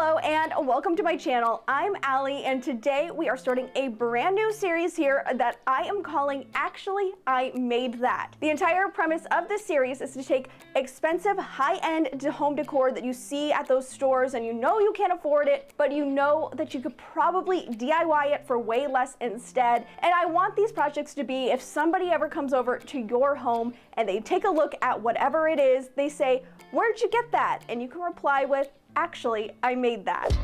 Hello and welcome to my channel. I'm Allie, and today we are starting a brand new series here that I am calling Actually, I Made That. The entire premise of this series is to take expensive high-end home decor that you see at those stores and you know you can't afford it, but you know that you could probably DIY it for way less instead. And I want these projects to be, if somebody ever comes over to your home and they take a look at whatever it is, they say, "Where'd you get that?" And you can reply with, "Actually, I made that."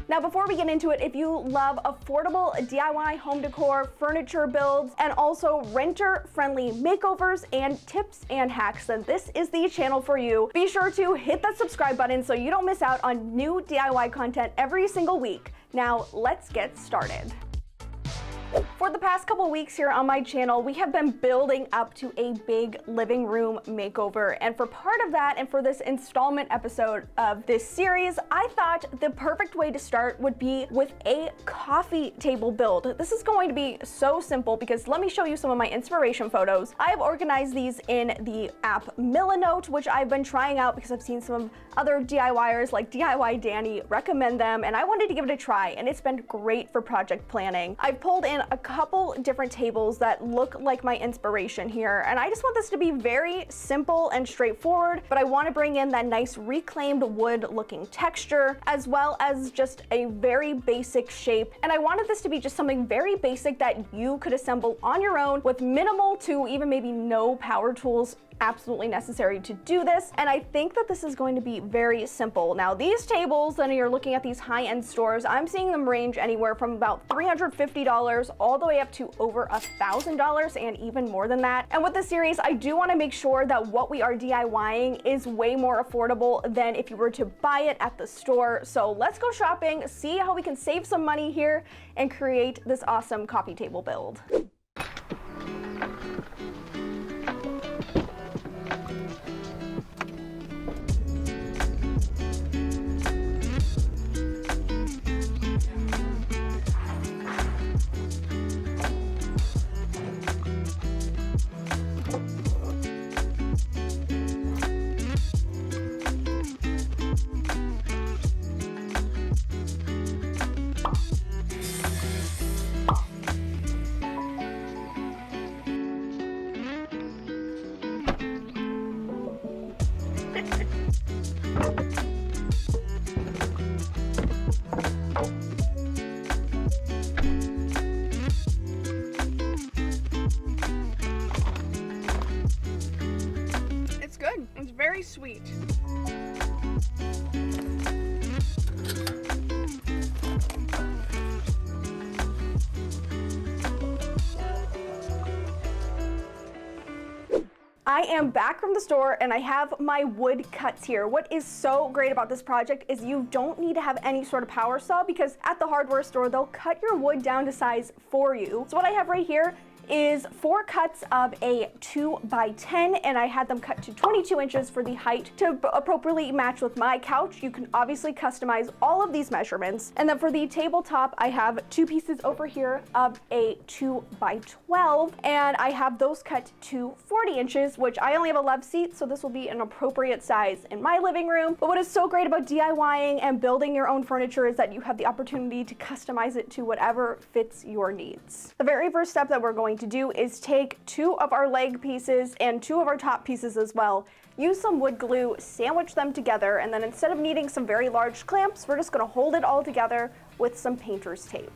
Now, before we get into it, if you love affordable DIY home decor, furniture builds, and also renter-friendly makeovers and tips and hacks, then this is the channel for you. Be sure to hit that subscribe button so you don't miss out on new DIY content every single week. Now, let's get started. For the past couple weeks here on my channel, we have been building up to a big living room makeover. And for part of that, and for this installment episode of this series, I thought the perfect way to start would be with a coffee table build. This is going to be so simple because let me show you some of my inspiration photos. I have organized these in the app Milanote, which I've been trying out because I've seen some other DIYers like DIY Danny recommend them, and I wanted to give it a try, and it's been great for project planning. I've pulled in a couple different tables that look like my inspiration here, and I just want this to be very simple and straightforward, but I want to bring in that nice reclaimed wood looking texture as well as just a very basic shape. And I wanted this to be just something very basic that you could assemble on your own with minimal to even maybe no power tools absolutely necessary to do this. And I think that this is going to be very simple. Now, these tables, when you're looking at these high-end stores, I'm seeing them range anywhere from about $350 all the way up to over $1,000 and even more than that. And with this series, I do want to make sure that what we are DIYing is way more affordable than if you were to buy it at the store. So let's go shopping, see how we can save some money here and create this awesome coffee table build. It's good. It's very sweet. I am back from the store and I have my wood cuts here. What is so great about this project is you don't need to have any sort of power saw because at the hardware store, they'll cut your wood down to size for you. So what I have right here is 4 cuts of a 2x10, and I had them cut to 22 inches for the height to appropriately match with my couch. You can obviously customize all of these measurements. And then for the tabletop, I have 2 pieces over here of a 2x12, and I have those cut to 40 inches, which I only have a love seat, so this will be an appropriate size in my living room. But what is so great about DIYing and building your own furniture is that you have the opportunity to customize it to whatever fits your needs. The very first step that we're going to do is take 2 of our leg pieces and 2 of our top pieces as well. Use some wood glue, sandwich them together, and then instead of needing some very large clamps, we're just going to hold it all together with some painter's tape.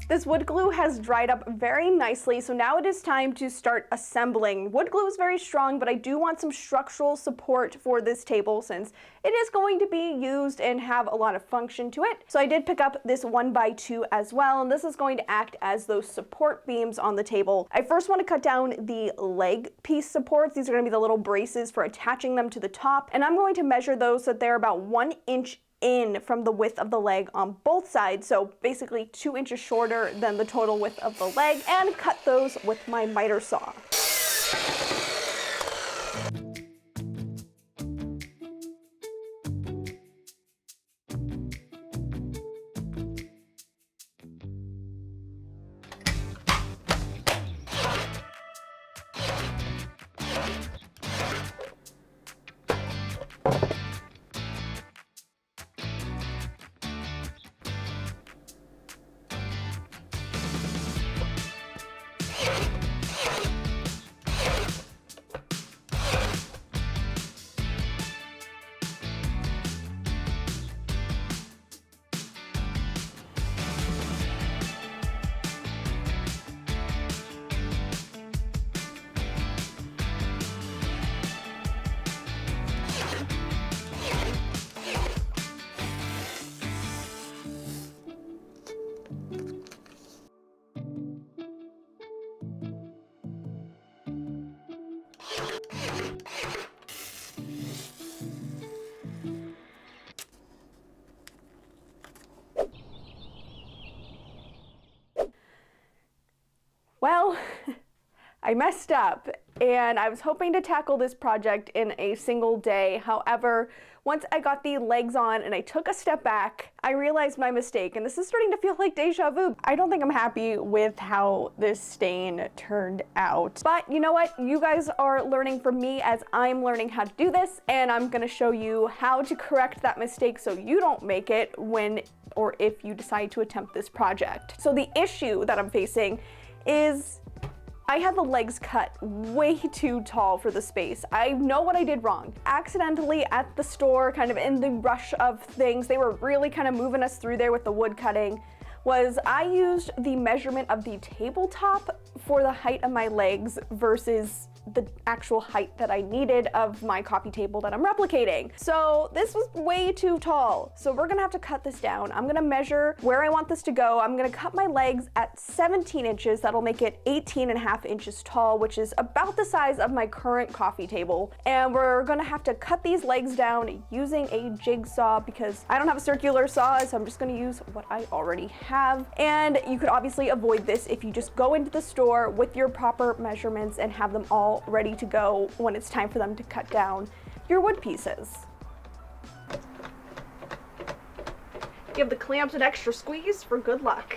This wood glue has dried up very nicely, so now it is time to start assembling. Wood glue is very strong, but I do want some structural support for this table since it is going to be used and have a lot of function to it. So I did pick up this 1x2 as well, and this is going to act as those support beams on the table. I first want to cut down the leg piece supports. These are going to be the little braces for attaching them to the top, and I'm going to measure those so that they're about 1 inch in from the width of the leg on both sides, so basically 2 inches shorter than the total width of the leg, and cut those with my miter saw. Well, I messed up, and I was hoping to tackle this project in a single day. However, once I got the legs on and I took a step back, I realized my mistake, and this is starting to feel like deja vu. I don't think I'm happy with how this stain turned out. But you know what? You guys are learning from me as I'm learning how to do this, and I'm gonna show you how to correct that mistake so you don't make it when or if you decide to attempt this project. So the issue that I'm facing is I had the legs cut way too tall for the space. I know what I did wrong. Accidentally at the store, kind of in the rush of things, they were really kind of moving us through there with the wood cutting, was I used the measurement of the tabletop for the height of my legs versus the actual height that I needed of my coffee table that I'm replicating. So this was way too tall. So we're gonna have to cut this down. I'm gonna measure where I want this to go. I'm gonna cut my legs at 17 inches. That'll make it 18.5 inches tall, which is about the size of my current coffee table. And we're gonna have to cut these legs down using a jigsaw because I don't have a circular saw, so I'm just gonna use what I already have. And you could obviously avoid this if you just go into the store with your proper measurements and have them all ready to go when it's time for them to cut down your wood pieces. Give the clamps an extra squeeze for good luck.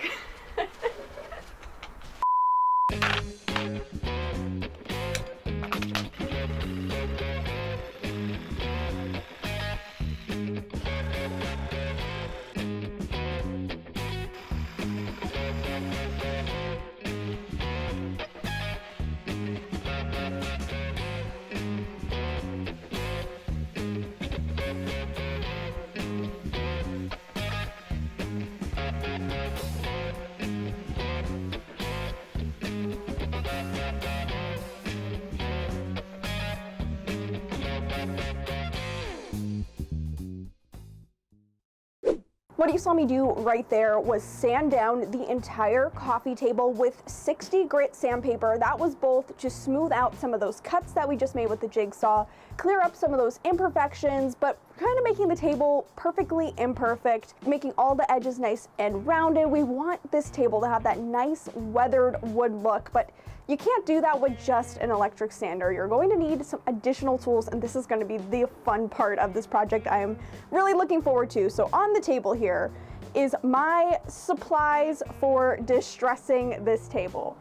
What you saw me do right there was sand down the entire coffee table with 60 grit sandpaper. That was both to smooth out some of those cuts that we just made with the jigsaw, clear up some of those imperfections, but kind of making the table perfectly imperfect, making all the edges nice and rounded. We want this table to have that nice weathered wood look, but you can't do that with just an electric sander. You're going to need some additional tools, and this is going to be the fun part of this project I am really looking forward to. So on the table here is my supplies for distressing this table.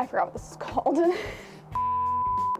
I forgot what this is called.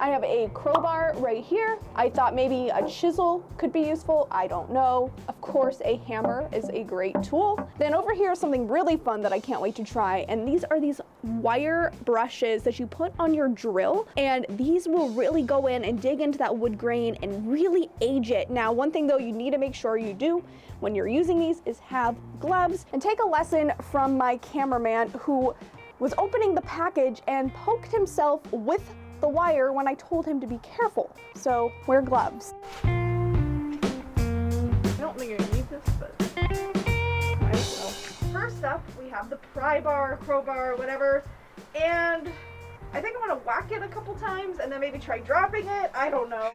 I have a crowbar right here. I thought maybe a chisel could be useful. I don't know. Of course, a hammer is a great tool. Then over here is something really fun that I can't wait to try, and these are these wire brushes that you put on your drill, and these will really go in and dig into that wood grain and really age it. Now, one thing though you need to make sure you do when you're using these is have gloves, and take a lesson from my cameraman who was opening the package and poked himself with the wire when I told him to be careful. So wear gloves. I don't think I need this, but might as well. First up, we have the pry bar, crowbar, whatever, and I think I'm gonna whack it a couple times and then maybe try dropping it. I don't know.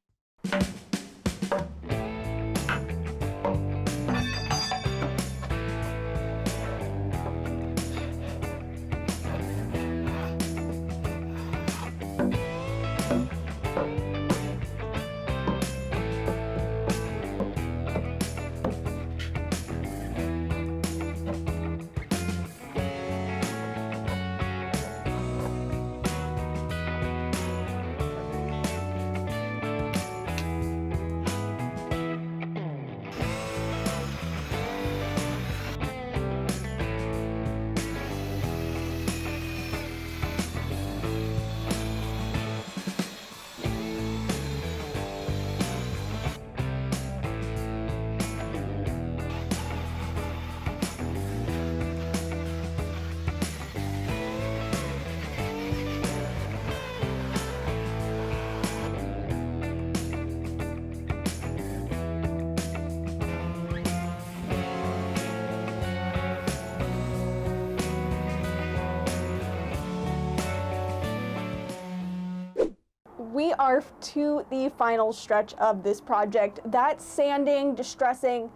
We are to the final stretch of this project. That sanding, distressing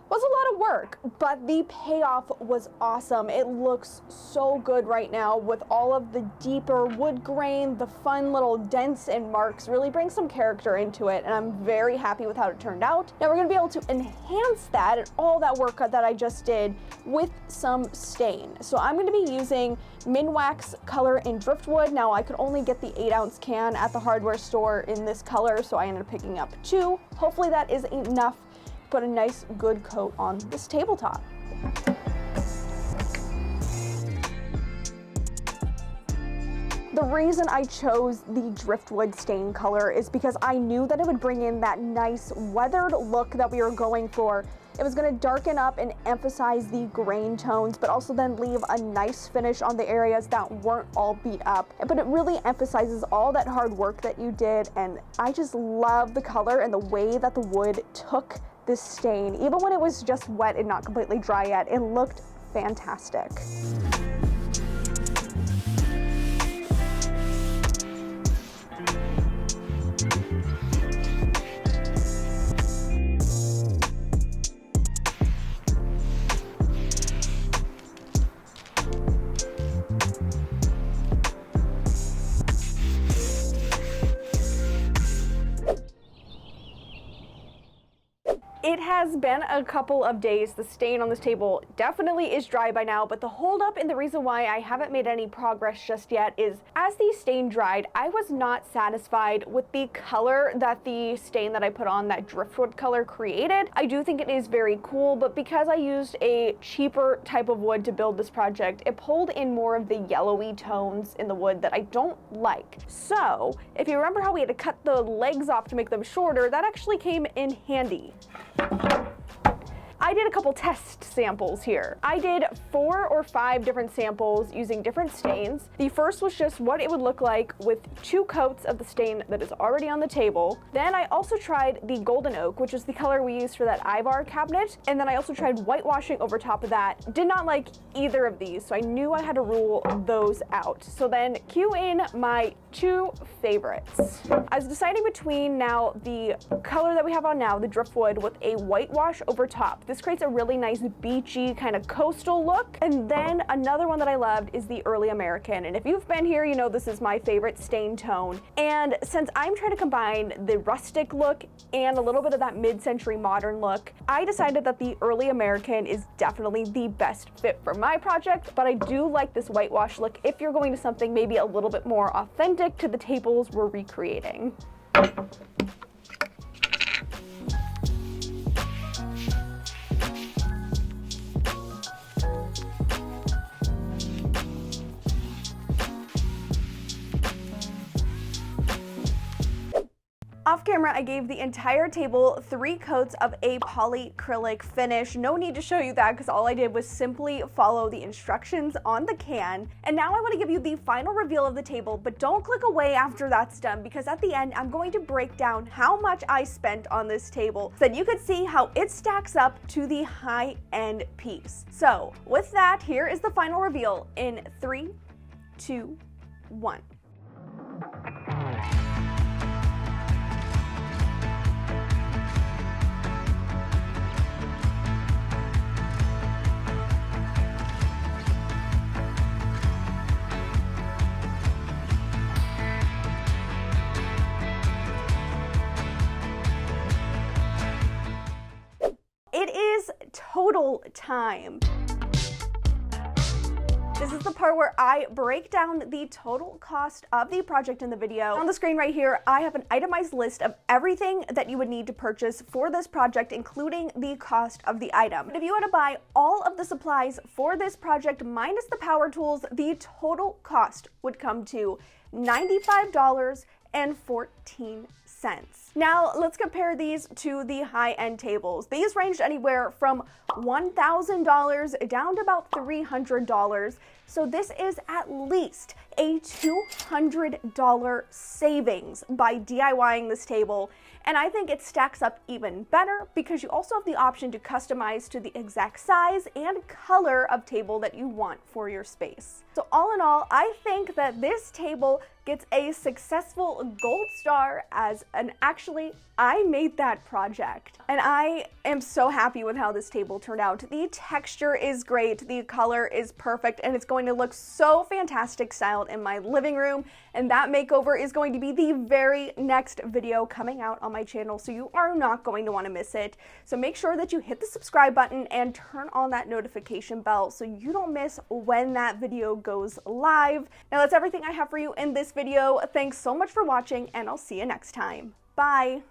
was a lot of work, but the payoff was awesome. It looks so good right now with all of the deeper wood grain, the fun little dents and marks really bring some character into it, and I'm very happy with how it turned out. Now we're gonna be able to enhance that and all that work that I just did with some stain. So I'm gonna be using Minwax color in driftwood. Now I could only get the 8-ounce can at the hardware store in this color, so I ended up picking up 2. Hopefully that is enough. Put a nice good coat on this tabletop. The reason I chose the driftwood stain color is because I knew that it would bring in that nice weathered look that we were going for. It was going to darken up and emphasize the grain tones, but also then leave a nice finish on the areas that weren't all beat up. But it really emphasizes all that hard work that you did, and I just love the color and the way that the wood took this stain. Even when it was just wet and not completely dry yet, it looked fantastic. It has been a couple of days. The stain on this table definitely is dry by now, but the holdup and the reason why I haven't made any progress just yet is as the stain dried, I was not satisfied with the color that the stain that I put on, that driftwood color, created. I do think it is very cool, but because I used a cheaper type of wood to build this project, it pulled in more of the yellowy tones in the wood that I don't like. So if you remember how we had to cut the legs off to make them shorter, that actually came in handy. I did a couple test samples here. I did 4 or 5 different samples using different stains. The first was just what it would look like with 2 coats of the stain that is already on the table. Then I also tried the golden oak, which is the color we used for that Ivar cabinet. And then I also tried whitewashing over top of that. Did not like either of these, so I knew I had to rule those out. So then cue in my 2 favorites. I was deciding between now the color that we have on now, the driftwood, with a whitewash over top. This creates a really nice beachy kind of coastal look. And then another one that I loved is the early American. And if you've been here, you know this is my favorite stain tone. And since I'm trying to combine the rustic look and a little bit of that mid-century modern look, I decided that the early American is definitely the best fit for my project. But I do like this whitewash look if you're going to something maybe a little bit more authentic to the tables we're recreating. camera, I gave the entire table 3 coats of a polyacrylic finish. No need to show you that because all I did was simply follow the instructions on the can. And now I want to give you the final reveal of the table, but don't click away after that's done because at the end, I'm going to break down how much I spent on this table so that you could see how it stacks up to the high-end piece. So with that, here is the final reveal in 3, 2, 1. It is total time. This is the part where I break down the total cost of the project in the video. On the screen right here, I have an itemized list of everything that you would need to purchase for this project, including the cost of the item. But if you had to buy all of the supplies for this project minus the power tools, the total cost would come to $95.14. Now let's compare these to the high-end tables. These ranged anywhere from $1,000 down to about $300. So this is at least a $200 savings by DIYing this table. And I think it stacks up even better because you also have the option to customize to the exact size and color of table that you want for your space. So all in all, I think that this table gets a successful gold star as an actually, I made that project. And I am so happy with how this table turned out. The texture is great, the color is perfect, and it's going to look so fantastic styled in my living room. And that makeover is going to be the very next video coming out on my channel, so you are not going to want to miss it. So make sure that you hit the subscribe button and turn on that notification bell so you don't miss when that video goes live. Now that's everything I have for you in this video. Thanks so much for watching, and I'll see you next time. Bye!